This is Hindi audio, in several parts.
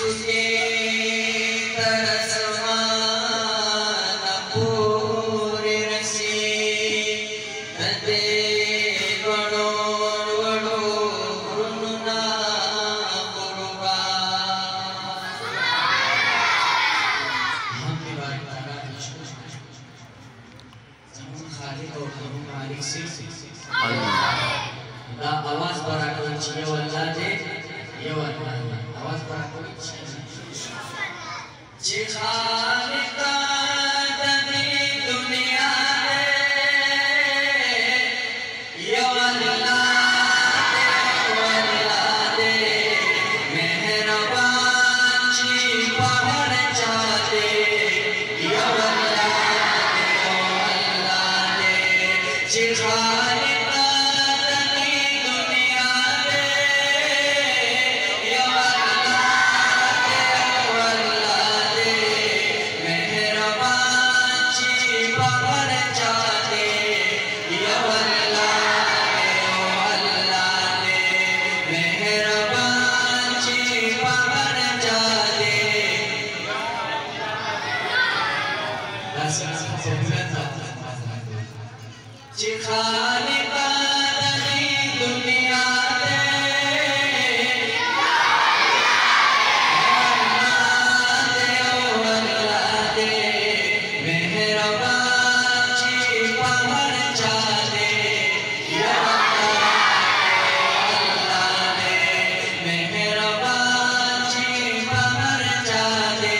इसके तरसमा न पूरे रसी नदे वड़ो वड़ो रुन्ना कुरुबा हम भी बात करा जमुन खाली तो हम मालिक से दा आवाज बड़ा कोई चाहिए वाला जे ये वाला आवाज बड़ा कोई चाहिए जे खालिका दनी दुनिया ये वाला दे मेहरबान जी पहर जाते ये वाला दे जे खालिका खालिका दनी दुनिया दे मेहरबान जी पहर जाते मेहरबान जी पहर जाते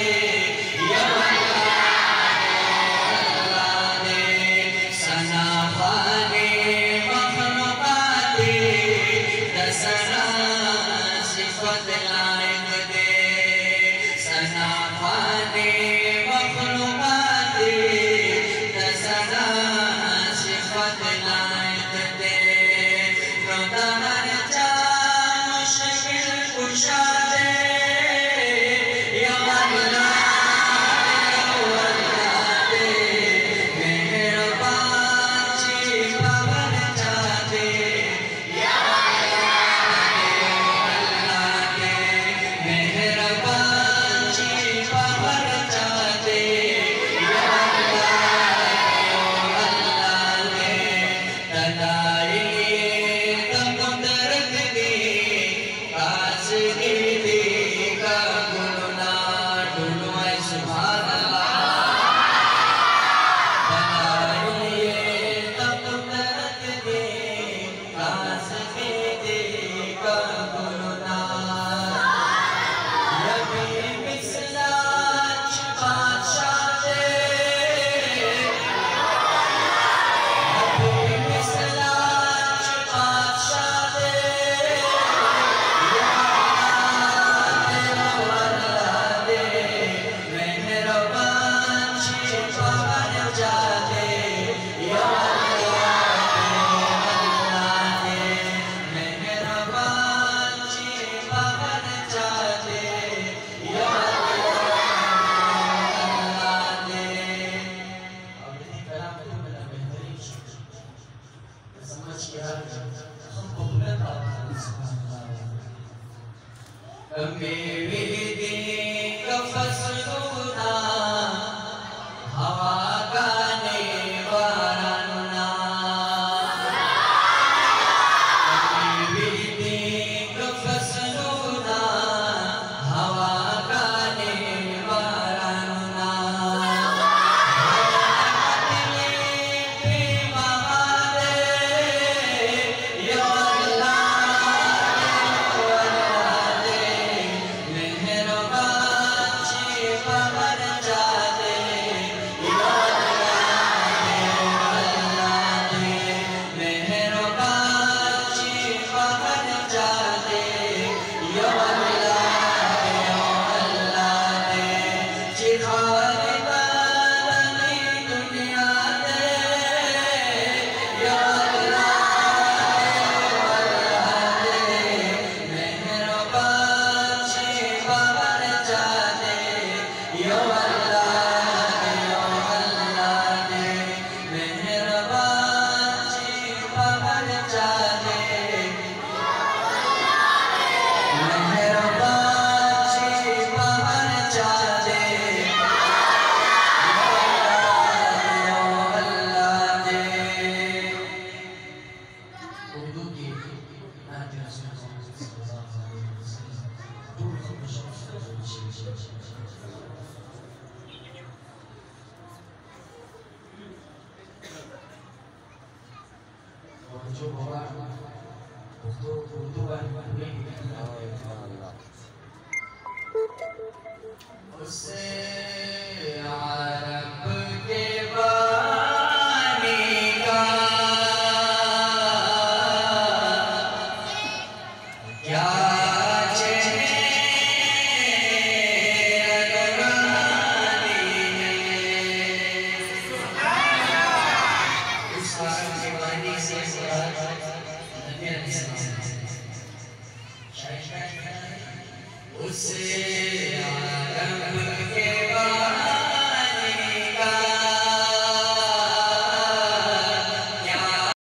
उसे